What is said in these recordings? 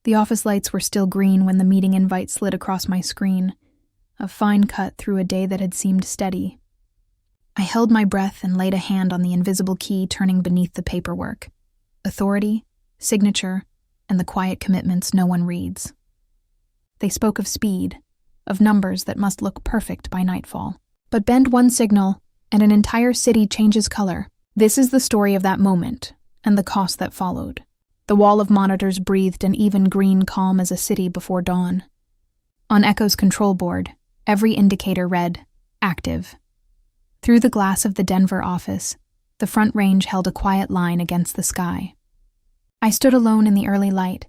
The office lights were still green when the meeting invite slid across my screen, a fine cut through a day that had seemed steady. I held my breath and laid a hand on the invisible key turning beneath the paperwork. Authority, signature, and the quiet commitments no one reads. They spoke of speed, of numbers that must look perfect by nightfall. But bend one signal, and an entire city changes color. This is the story of that moment, and the cost that followed. The wall of monitors breathed an even green calm as a city before dawn. On Echo's control board, every indicator read, active. Through the glass of the Denver office, the front range held a quiet line against the sky. I stood alone in the early light,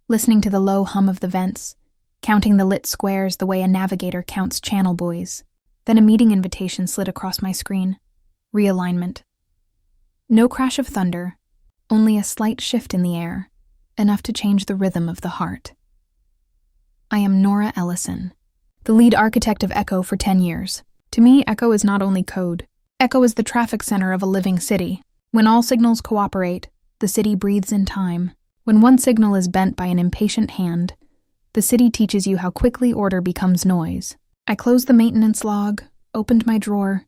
listening to the low hum of the vents, counting the lit squares the way a navigator counts channel buoys. Then a meeting invitation slid across my screen. Realignment. No crash of thunder, only a slight shift in the air, enough to change the rhythm of the heart. I am Nora Ellison, the lead architect of Echo for 10 years. To me, Echo is not only code. Echo is the traffic center of a living city. When all signals cooperate, the city breathes in time. When one signal is bent by an impatient hand, the city teaches you how quickly order becomes noise. I closed the maintenance log, opened my drawer,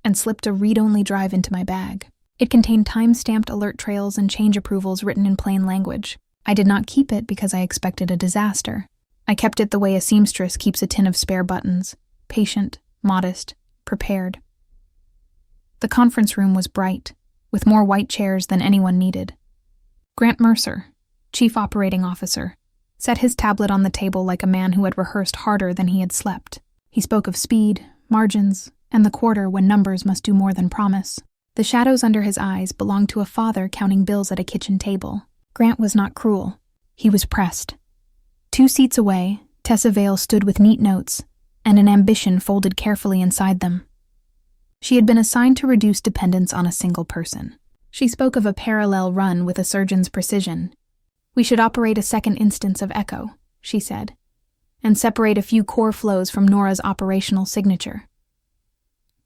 and slipped a read-only drive into my bag. It contained time-stamped alert trails and change approvals written in plain language. I did not keep it because I expected a disaster. I kept it the way a seamstress keeps a tin of spare buttons, patient, modest, prepared. The conference room was bright, with more white chairs than anyone needed. Grant Mercer, Chief Operating Officer, set his tablet on the table like a man who had rehearsed harder than he had slept. He spoke of speed, margins, and the quarter when numbers must do more than promise. The shadows under his eyes belonged to a father counting bills at a kitchen table. Grant was not cruel. He was pressed. 2 seats away, Tessa Vale stood with neat notes and an ambition folded carefully inside them. She had been assigned to reduce dependence on a single person. She spoke of a parallel run with a surgeon's precision. We should operate a second instance of Echo, she said, and separate a few core flows from Nora's operational signature.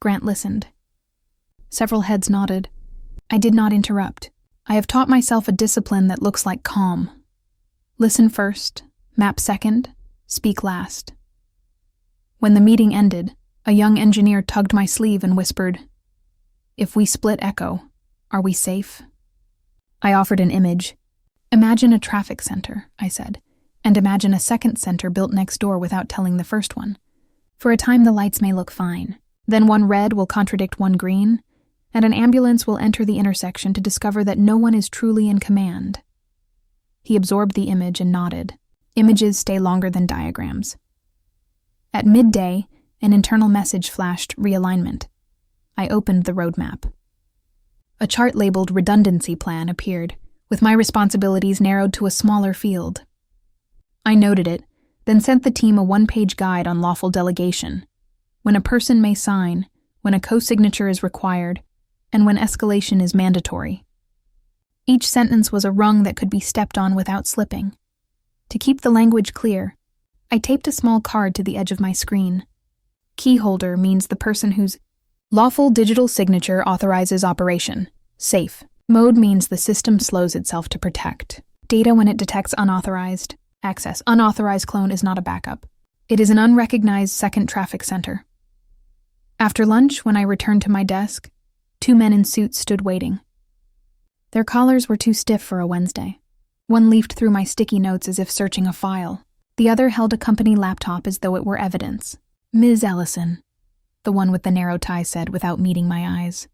Grant listened. Several heads nodded. I did not interrupt. I have taught myself a discipline that looks like calm. Listen first, map second, speak last. When the meeting ended, a young engineer tugged my sleeve and whispered, "If we split Echo, are we safe?" I offered an image. Imagine a traffic center, I said, and imagine a second center built next door without telling the first one. For a time the lights may look fine. Then one red will contradict one green, and an ambulance will enter the intersection to discover that no one is truly in command. He absorbed the image and nodded. Images stay longer than diagrams. At midday, an internal message flashed realignment. I opened the roadmap. A chart labeled redundancy plan appeared, with my responsibilities narrowed to a smaller field. I noted it, then sent the team a one-page guide on lawful delegation, when a person may sign, when a co-signature is required, and when escalation is mandatory. Each sentence was a rung that could be stepped on without slipping. To keep the language clear, I taped a small card to the edge of my screen. Keyholder means the person whose lawful digital signature authorizes operation. Safe. Mode means the system slows itself to protect. Data when it detects unauthorized access. Unauthorized clone is not a backup. It is an unrecognized second traffic center. After lunch, when I returned to my desk, 2 men in suits stood waiting. Their collars were too stiff for a Wednesday. One leafed through my sticky notes as if searching a file. The other held a company laptop as though it were evidence. "Ms. Ellison," the one with the narrow tie said without meeting my eyes.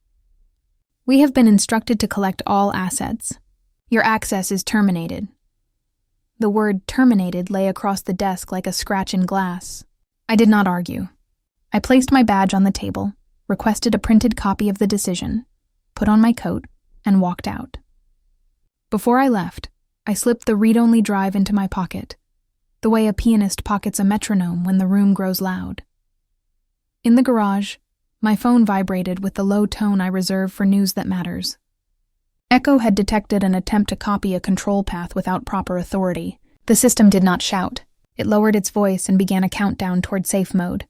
"We have been instructed to collect all assets. Your access is terminated." The word terminated lay across the desk like a scratch in glass. I did not argue. I placed my badge on the table, requested a printed copy of the decision, put on my coat, and walked out. Before I left, I slipped the read-only drive into my pocket, the way a pianist pockets a metronome when the room grows loud. In the garage, my phone vibrated with the low tone I reserve for news that matters. Echo had detected an attempt to copy a control path without proper authority. The system did not shout. It lowered its voice and began a countdown toward safe mode.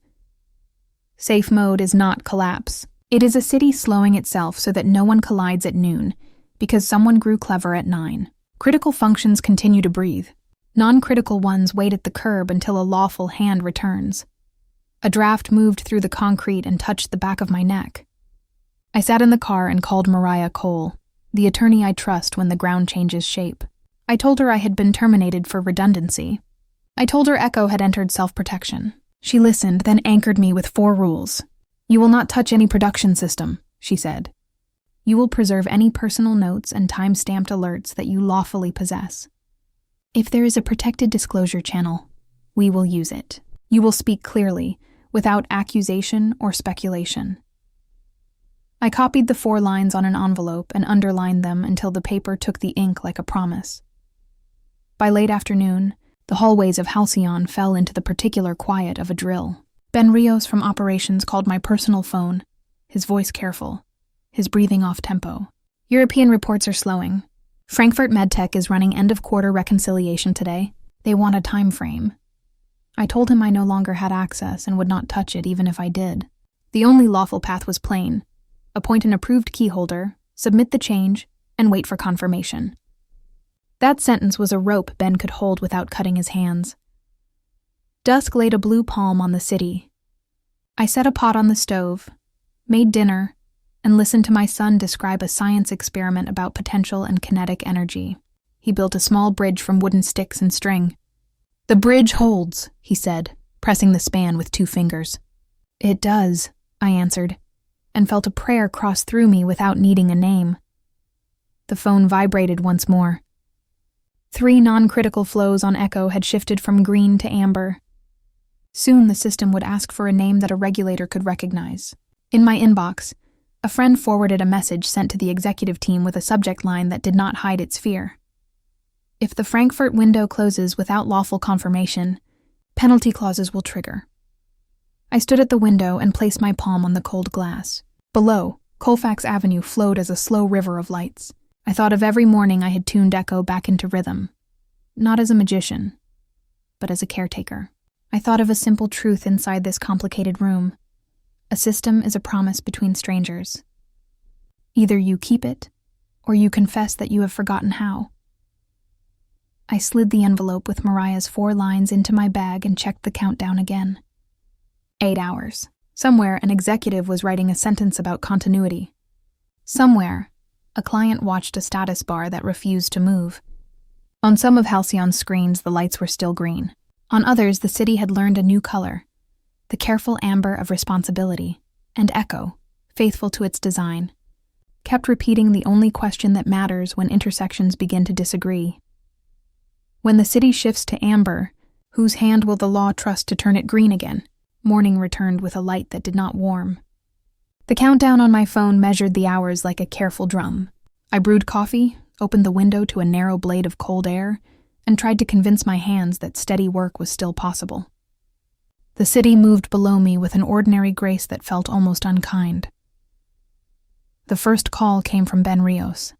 Safe mode is not collapse. It is a city slowing itself so that no one collides at noon, because someone grew clever at 9. Critical functions continue to breathe. Non-critical ones wait at the curb until a lawful hand returns. A draft moved through the concrete and touched the back of my neck. I sat in the car and called Mariah Cole, the attorney I trust when the ground changes shape. I told her I had been terminated for redundancy. I told her Echo had entered self-protection. She listened, then anchored me with 4 rules. "You will not touch any production system," she said. "You will preserve any personal notes and time-stamped alerts that you lawfully possess. If there is a protected disclosure channel, we will use it. You will speak clearly, without accusation or speculation." I copied the 4 lines on an envelope and underlined them until the paper took the ink like a promise. By late afternoon, the hallways of Halcyon fell into the particular quiet of a drill. Ben Rios from operations called my personal phone, his voice careful, his breathing off-tempo. "European reports are slowing. Frankfurt MedTech is running end-of-quarter reconciliation today. They want a time frame." I told him I no longer had access and would not touch it even if I did. The only lawful path was plain. Appoint an approved keyholder, submit the change, and wait for confirmation. That sentence was a rope Ben could hold without cutting his hands. Dusk laid a blue palm on the city. I set a pot on the stove, made dinner, and listened to my son describe a science experiment about potential and kinetic energy. He built a small bridge from wooden sticks and string. "The bridge holds," he said, pressing the span with 2 fingers. "It does," I answered, and felt a prayer cross through me without needing a name. The phone vibrated once more. 3 non-critical flows on Echo had shifted from green to amber. Soon the system would ask for a name that a regulator could recognize. In my inbox, a friend forwarded a message sent to the executive team with a subject line that did not hide its fear. "If the Frankfurt window closes without lawful confirmation, penalty clauses will trigger." I stood at the window and placed my palm on the cold glass. Below, Colfax Avenue flowed as a slow river of lights. I thought of every morning I had tuned Echo back into rhythm. Not as a magician, but as a caretaker. I thought of a simple truth inside this complicated room. A system is a promise between strangers. Either you keep it, or you confess that you have forgotten how. I slid the envelope with Mariah's 4 lines into my bag and checked the countdown again. 8 hours. Somewhere, an executive was writing a sentence about continuity. Somewhere, a client watched a status bar that refused to move. On some of Halcyon's screens, the lights were still green. On others, the city had learned a new color, the careful amber of responsibility, and Echo, faithful to its design, kept repeating the only question that matters when intersections begin to disagree. When the city shifts to amber, whose hand will the law trust to turn it green again? Morning returned with a light that did not warm. The countdown on my phone measured the hours like a careful drum. I brewed coffee, opened the window to a narrow blade of cold air, and tried to convince my hands that steady work was still possible. The city moved below me with an ordinary grace that felt almost unkind. The first call came from Ben Rios.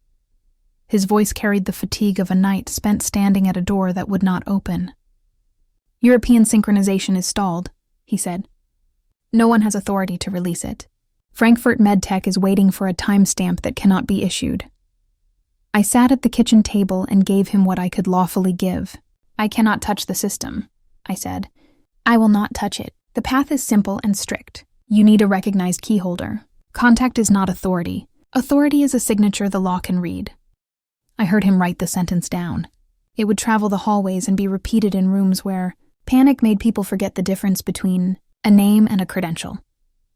His voice carried the fatigue of a night spent standing at a door that would not open. "European synchronization is stalled," he said. "No one has authority to release it. Frankfurt MedTech is waiting for a timestamp that cannot be issued." I sat at the kitchen table and gave him what I could lawfully give. "I cannot touch the system," I said. "I will not touch it. The path is simple and strict. You need a recognized keyholder. Contact is not authority. Authority is a signature the law can read." I heard him write the sentence down. It would travel the hallways and be repeated in rooms where panic made people forget the difference between a name and a credential.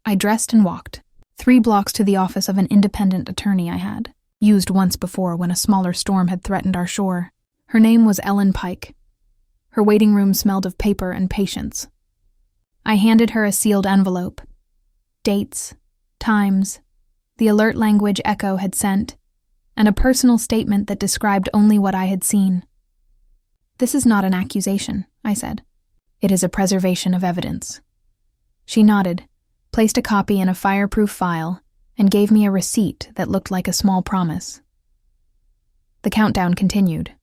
I dressed and walked 3 blocks to the office of an independent attorney I had used once before when a smaller storm had threatened our shore. Her name was Ellen Pike. Her waiting room smelled of paper and patience. I handed her a sealed envelope. Dates, times, the alert language Echo had sent, and a personal statement that described only what I had seen. "This is not an accusation," I said. "It is a preservation of evidence." She nodded, placed a copy in a fireproof file, and gave me a receipt that looked like a small promise. The countdown continued.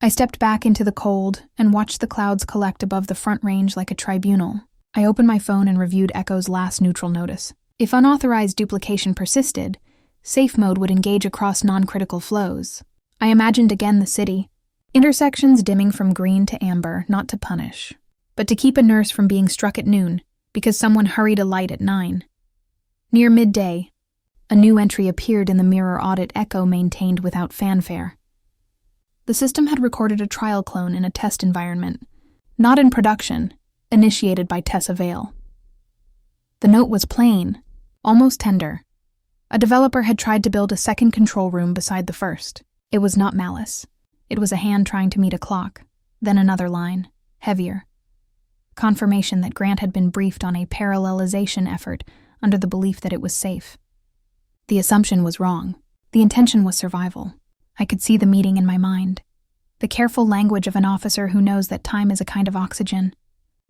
I stepped back into the cold and watched the clouds collect above the front range like a tribunal. I opened my phone and reviewed Echo's last neutral notice. If unauthorized duplication persisted, safe mode would engage across non-critical flows. I imagined again the city, Intersections dimming from green to amber, not to punish, but to keep a nurse from being struck at noon because someone hurried a light at 9. Near midday, a new entry appeared in the mirror audit echo maintained without fanfare. The system had recorded a trial clone in a test environment, not in production, initiated by Tessa Vale. The note was plain, almost tender. A developer had tried to build a second control room beside the first. It was not malice. It was a hand trying to meet a clock, then another line, heavier. Confirmation that Grant had been briefed on a parallelization effort under the belief that it was safe. The assumption was wrong. The intention was survival. I could see the meeting in my mind. The careful language of an officer who knows that time is a kind of oxygen.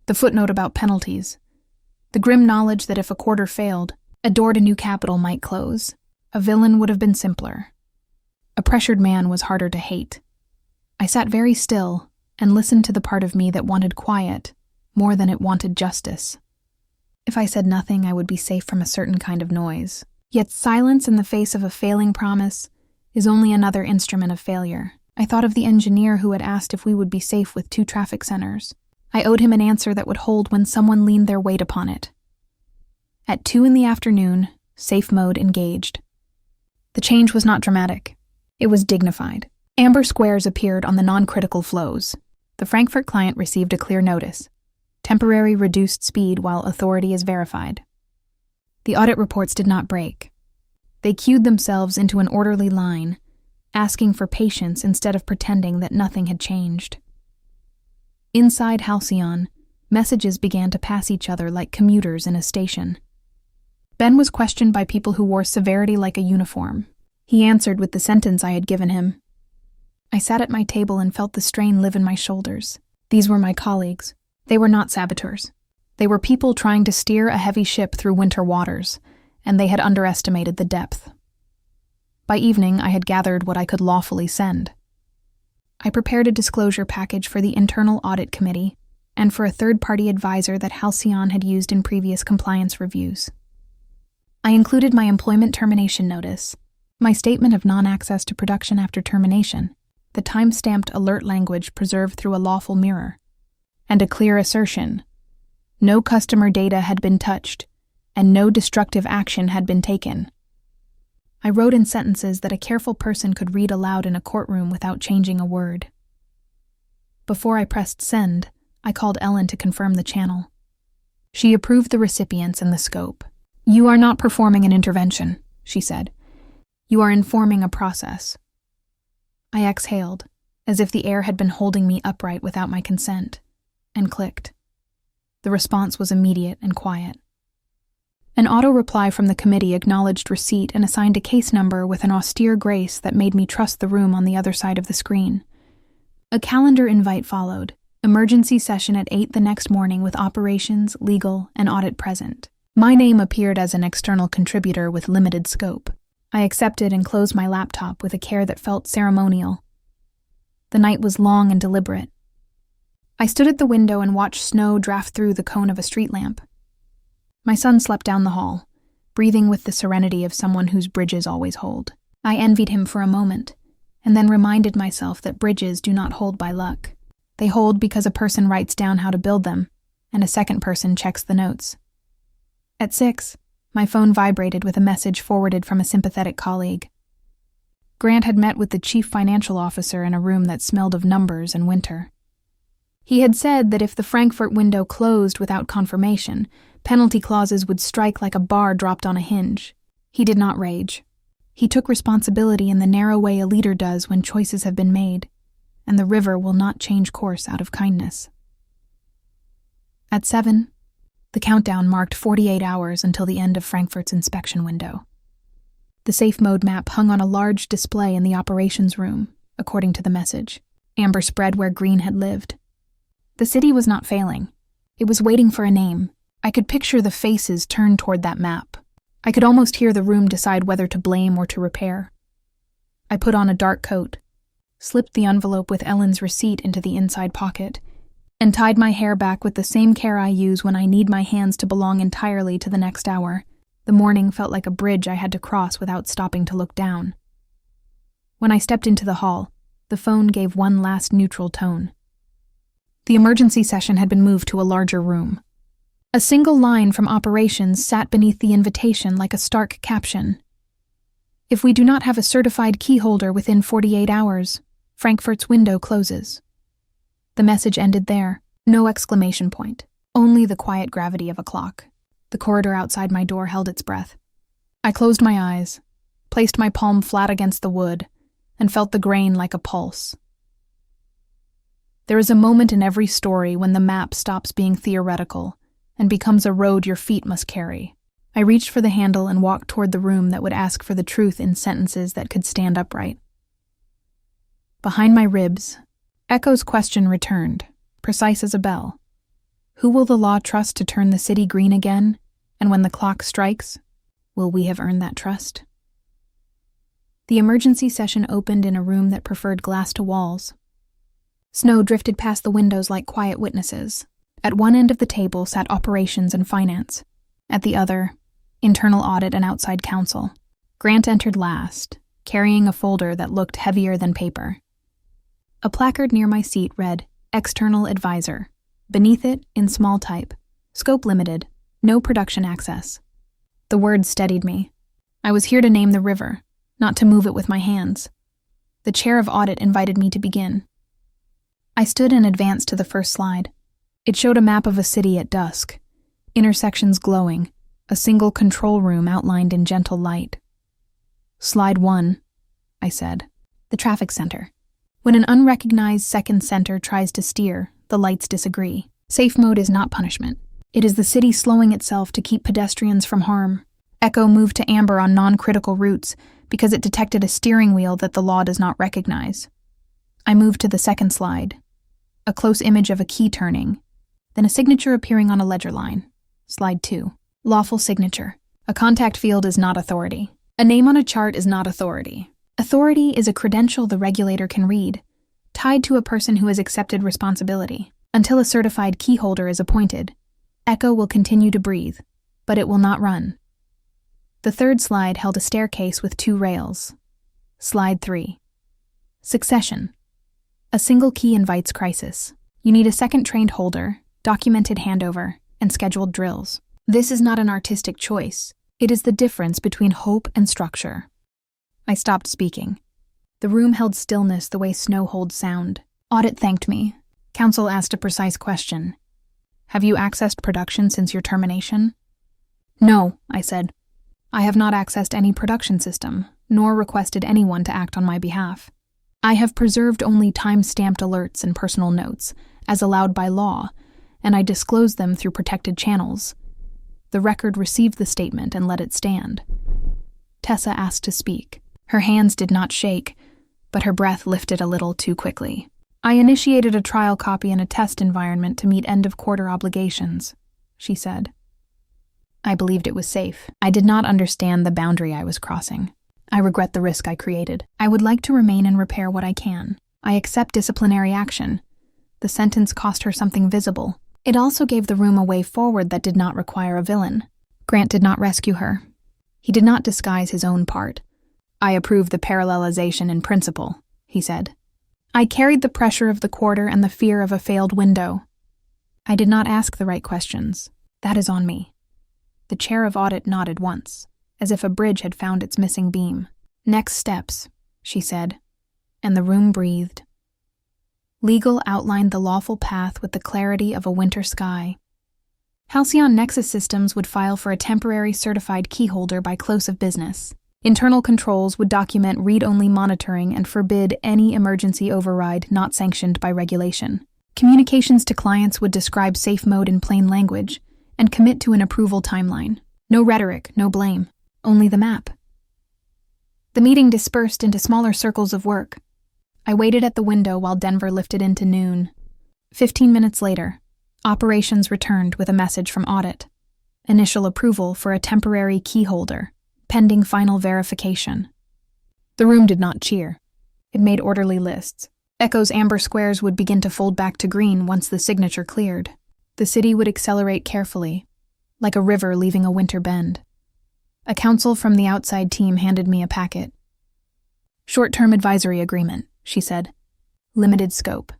The footnote about penalties. The grim knowledge that if a quarter failed, a door to new capital might close. A villain would have been simpler. A pressured man was harder to hate. I sat very still and listened to the part of me that wanted quiet more than it wanted justice. If I said nothing, I would be safe from a certain kind of noise. Yet silence in the face of a failing promise is only another instrument of failure. I thought of the engineer who had asked if we would be safe with 2 traffic centers. I owed him an answer that would hold when someone leaned their weight upon it. At 2 in the afternoon, safe mode engaged. The change was not dramatic. It was dignified. Amber squares appeared on the non-critical flows. The Frankfurt client received a clear notice. Temporary reduced speed while authority is verified. The audit reports did not break. They queued themselves into an orderly line, asking for patience instead of pretending that nothing had changed. Inside Halcyon, messages began to pass each other like commuters in a station. Ben was questioned by people who wore severity like a uniform. He answered with the sentence I had given him. I sat at my table and felt the strain live in my shoulders. These were my colleagues. They were not saboteurs. They were people trying to steer a heavy ship through winter waters, and they had underestimated the depth. By evening, I had gathered what I could lawfully send. I prepared a disclosure package for the Internal Audit Committee and for a third-party advisor that Halcyon had used in previous compliance reviews. I included my employment termination notice, my statement of non-access to production after termination, the time-stamped alert language preserved through a lawful mirror, and a clear assertion: no customer data had been touched, and no destructive action had been taken. I wrote in sentences that a careful person could read aloud in a courtroom without changing a word. Before I pressed send, I called Ellen to confirm the channel. She approved the recipients and the scope. You are not performing an intervention, she said. You are informing a process. I exhaled, as if the air had been holding me upright without my consent, and clicked. The response was immediate and quiet. An auto-reply from the committee acknowledged receipt and assigned a case number with an austere grace that made me trust the room on the other side of the screen. A calendar invite followed, emergency session at 8 the next morning with operations, legal, and audit present. My name appeared as an external contributor with limited scope. I accepted and closed my laptop with a care that felt ceremonial. The night was long and deliberate. I stood at the window and watched snow draft through the cone of a street lamp. My son slept down the hall, breathing with the serenity of someone whose bridges always hold. I envied him for a moment, and then reminded myself that bridges do not hold by luck. They hold because a person writes down how to build them, and a second person checks the notes. At 6, my phone vibrated with a message forwarded from a sympathetic colleague. Grant had met with the chief financial officer in a room that smelled of numbers and winter. He had said that if the Frankfurt window closed without confirmation, penalty clauses would strike like a bar dropped on a hinge. He did not rage. He took responsibility in the narrow way a leader does when choices have been made, and the river will not change course out of kindness. At 7, the countdown marked 48 hours until the end of Frankfurt's inspection window. The safe mode map hung on a large display in the operations room, according to the message. Amber spread where green had lived. The city was not failing. It was waiting for a name. I could picture the faces turned toward that map. I could almost hear the room decide whether to blame or to repair. I put on a dark coat, slipped the envelope with Ellen's receipt into the inside pocket, and tied my hair back with the same care I use when I need my hands to belong entirely to the next hour. The morning felt like a bridge I had to cross without stopping to look down. When I stepped into the hall, The phone gave one last neutral tone. The emergency session had been moved to a larger room. A single line from operations sat beneath the invitation like a stark caption. If we do not have a certified key holder within 48 hours, Frankfurt's window closes. The message ended there. No exclamation point. Only the quiet gravity of a clock. The corridor outside my door held its breath. I closed my eyes, placed my palm flat against the wood, and felt the grain like a pulse. There is a moment in every story when the map stops being theoretical and becomes a road your feet must carry. I reached for the handle and walked toward the room that would ask for the truth in sentences that could stand upright. Behind my ribs, Echo's question returned, precise as a bell. Who will the law trust to turn the city green again? And when the clock strikes, will we have earned that trust? The emergency session opened in a room that preferred glass to walls. Snow drifted past the windows like quiet witnesses. At one end of the table sat operations and finance. At the other, internal audit and outside counsel. Grant entered last, carrying a folder that looked heavier than paper. A placard near my seat read, External Advisor. Beneath it, in small type, Scope Limited, no production access. The words steadied me. I was here to name the river, not to move it with my hands. The chair of audit invited me to begin. I stood and advanced to the first slide. It showed a map of a city at dusk, intersections glowing, a single control room outlined in gentle light. Slide 1, I said. The traffic center. When an unrecognized second center tries to steer, the lights disagree. Safe mode is not punishment. It is the city slowing itself to keep pedestrians from harm. Echo moved to amber on non-critical routes because it detected a steering wheel that the law does not recognize. I moved to the second slide. A close image of a key turning, then a signature appearing on a ledger line. Slide 2. Lawful signature. A contact field is not authority. A name on a chart is not authority. Authority is a credential the regulator can read, tied to a person who has accepted responsibility. Until a certified key holder is appointed, Echo will continue to breathe, but it will not run. The third slide held a staircase with 2 rails. Slide 3. Succession. A single key invites crisis. You need a second trained holder, documented handover, and scheduled drills. This is not an artistic choice. It is the difference between hope and structure. I stopped speaking. The room held stillness the way snow holds sound. Audit thanked me. Counsel asked a precise question. Have you accessed production since your termination? No, I said. I have not accessed any production system, nor requested anyone to act on my behalf. I have preserved only time-stamped alerts and personal notes, as allowed by law, and I disclosed them through protected channels. The record received the statement and let it stand. Tessa asked to speak. Her hands did not shake, but her breath lifted a little too quickly. I initiated a trial copy in a test environment to meet end-of-quarter obligations, she said. I believed it was safe. I did not understand the boundary I was crossing. I regret the risk I created. I would like to remain and repair what I can. I accept disciplinary action. The sentence cost her something visible. It also gave the room a way forward that did not require a villain. Grant did not rescue her. He did not disguise his own part. I approve the parallelization in principle, he said. I carried the pressure of the quarter and the fear of a failed window. I did not ask the right questions. That is on me. The chair of audit nodded once, as if a bridge had found its missing beam. Next steps, she said, and the room breathed. Legal outlined the lawful path with the clarity of a winter sky. Halcyon Nexus Systems would file for a temporary certified keyholder by close of business. Internal controls would document read-only monitoring and forbid any emergency override not sanctioned by regulation. Communications to clients would describe safe mode in plain language and commit to an approval timeline. No rhetoric, no blame, only the map. The meeting dispersed into smaller circles of work. I waited at the window while Denver lifted into noon. 15 minutes later, operations returned with a message from Audit. Initial approval for a temporary key holder, pending final verification. The room did not cheer. It made orderly lists. Echo's amber squares would begin to fold back to green once the signature cleared. The city would accelerate carefully, like a river leaving a winter bend. A counsel from the outside team handed me a packet. Short-term advisory agreement, she said. Limited scope.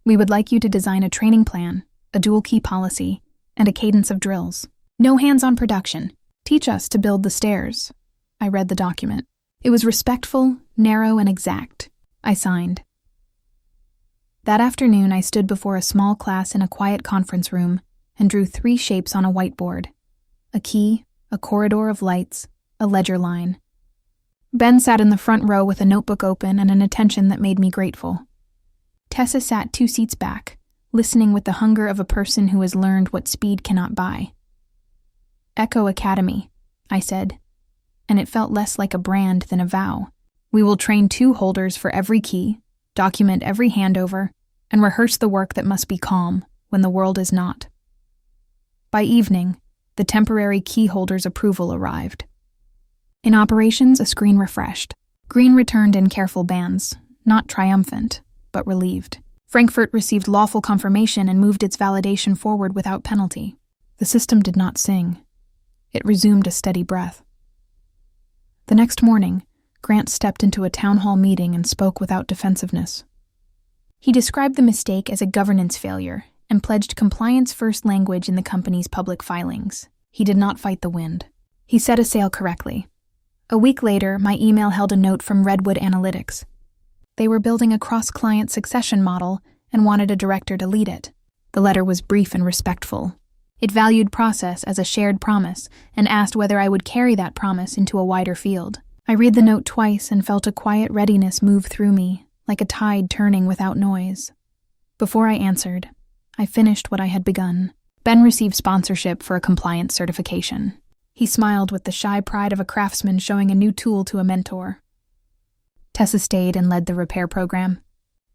We would like you to design a training plan, a dual key policy, and a cadence of drills. No hands-on production. Teach us to build the stairs. I read the document. It was respectful, narrow, and exact. I signed. That afternoon, I stood before a small class in a quiet conference room and drew 3 shapes on a whiteboard: a key, a corridor of lights, a ledger line. Ben sat in the front row with a notebook open and an attention that made me grateful. Tessa sat 2 seats back, listening with the hunger of a person who has learned what speed cannot buy. Echo Academy, I said, and it felt less like a brand than a vow. We will train 2 holders for every key, document every handover, and rehearse the work that must be calm when the world is not. By evening, the temporary key holder's approval arrived. In operations, a screen refreshed. Green returned in careful bands, not triumphant, but relieved. Frankfurt received lawful confirmation and moved its validation forward without penalty. The system did not sing. It resumed a steady breath. The next morning, Grant stepped into a town hall meeting and spoke without defensiveness. He described the mistake as a governance failure and pledged compliance-first language in the company's public filings. He did not fight the wind. He set a sail correctly. A week later, my email held a note from Redwood Analytics. They were building a cross-client succession model and wanted a director to lead it. The letter was brief and respectful. It valued process as a shared promise and asked whether I would carry that promise into a wider field. I read the note twice and felt a quiet readiness move through me, like a tide turning without noise. Before I answered, I finished what I had begun. Ben received sponsorship for a compliance certification. He smiled with the shy pride of a craftsman showing a new tool to a mentor. Tessa stayed and led the repair program.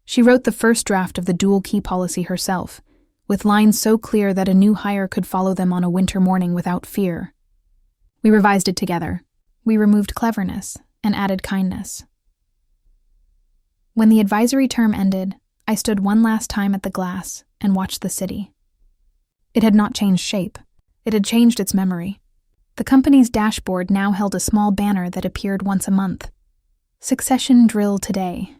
She wrote the first draft of the dual key policy herself, with lines so clear that a new hire could follow them on a winter morning without fear. We revised it together. We removed cleverness and added kindness. When the advisory term ended, I stood one last time at the glass and watched the city. It had not changed shape. It had changed its memory. The company's dashboard now held a small banner that appeared once a month. Succession drill today.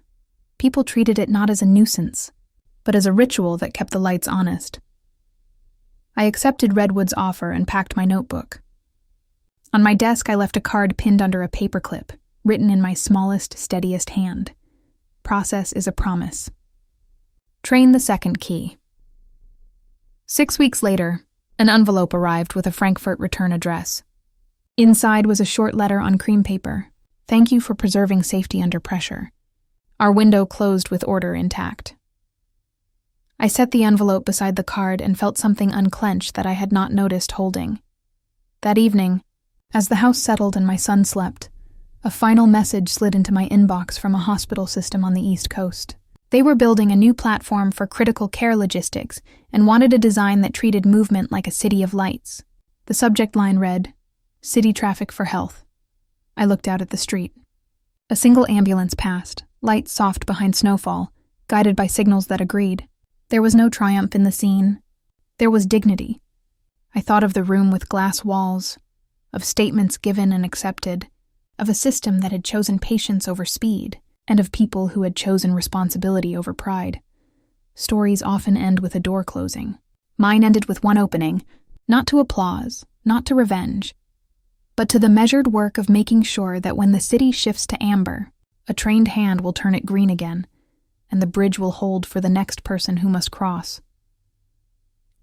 People treated it not as a nuisance, but as a ritual that kept the lights honest. I accepted Redwood's offer and packed my notebook. On my desk, I left a card pinned under a paperclip, written in my smallest, steadiest hand. Process is a promise. Train the second key. 6 weeks later, an envelope arrived with a Frankfurt return address. Inside was a short letter on cream paper. Thank you for preserving safety under pressure. Our window closed with order intact. I set the envelope beside the card and felt something unclench that I had not noticed holding. That evening, as the house settled and my son slept, a final message slid into my inbox from a hospital system on the East Coast. They were building a new platform for critical care logistics and wanted a design that treated movement like a city of lights. The subject line read, "City Traffic for Health." I looked out at the street. A single ambulance passed, lights soft behind snowfall, guided by signals that agreed. There was no triumph in the scene. There was dignity. I thought of the room with glass walls, of statements given and accepted, of a system that had chosen patience over speed, and of people who had chosen responsibility over pride. Stories often end with a door closing. Mine ended with one opening, not to applause, not to revenge, but to the measured work of making sure that when the city shifts to amber, a trained hand will turn it green again, and the bridge will hold for the next person who must cross.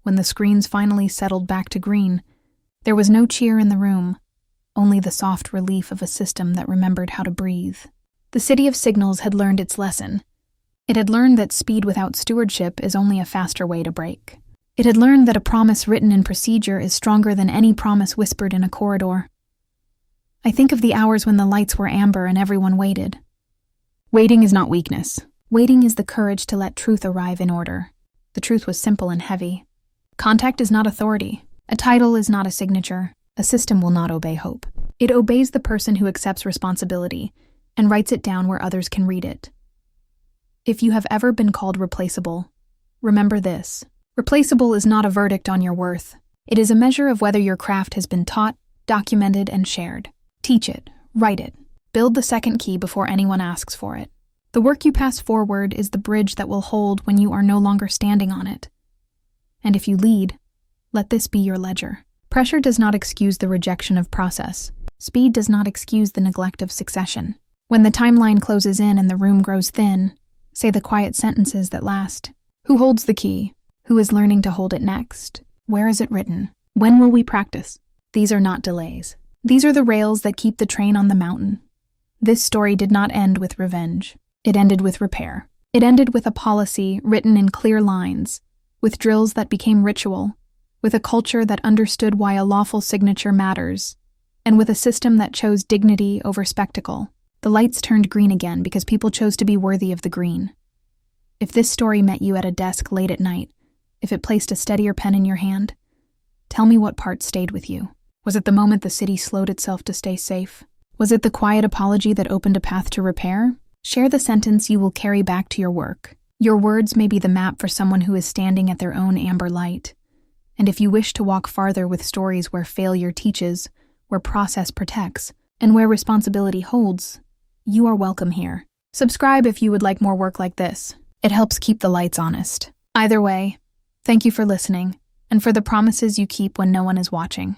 When the screens finally settled back to green, there was no cheer in the room, only the soft relief of a system that remembered how to breathe. The city of signals had learned its lesson. It had learned that speed without stewardship is only a faster way to break. It had learned that a promise written in procedure is stronger than any promise whispered in a corridor. I think of the hours when the lights were amber and everyone waited. Waiting is not weakness. Waiting is the courage to let truth arrive in order. The truth was simple and heavy. Contact is not authority. A title is not a signature. A system will not obey hope. It obeys the person who accepts responsibility and writes it down where others can read it. If you have ever been called replaceable, remember this. Replaceable is not a verdict on your worth. It is a measure of whether your craft has been taught, documented, and shared. Teach it. Write it. Build the second key before anyone asks for it. The work you pass forward is the bridge that will hold when you are no longer standing on it. And if you lead, let this be your ledger. Pressure does not excuse the rejection of process. Speed does not excuse the neglect of succession. When the timeline closes in and the room grows thin, say the quiet sentences that last. Who holds the key? Who is learning to hold it next? Where is it written? When will we practice? These are not delays. These are the rails that keep the train on the mountain. This story did not end with revenge. It ended with repair. It ended with a policy written in clear lines, with drills that became ritual, with a culture that understood why a lawful signature matters, and with a system that chose dignity over spectacle. The lights turned green again because people chose to be worthy of the green. If this story met you at a desk late at night, if it placed a steadier pen in your hand, tell me what part stayed with you. Was it the moment the city slowed itself to stay safe? Was it the quiet apology that opened a path to repair? Share the sentence you will carry back to your work. Your words may be the map for someone who is standing at their own amber light. And if you wish to walk farther with stories where failure teaches, where process protects, and where responsibility holds, you are welcome here. Subscribe if you would like more work like this. It helps keep the lights honest. Either way, thank you for listening, and for the promises you keep when no one is watching.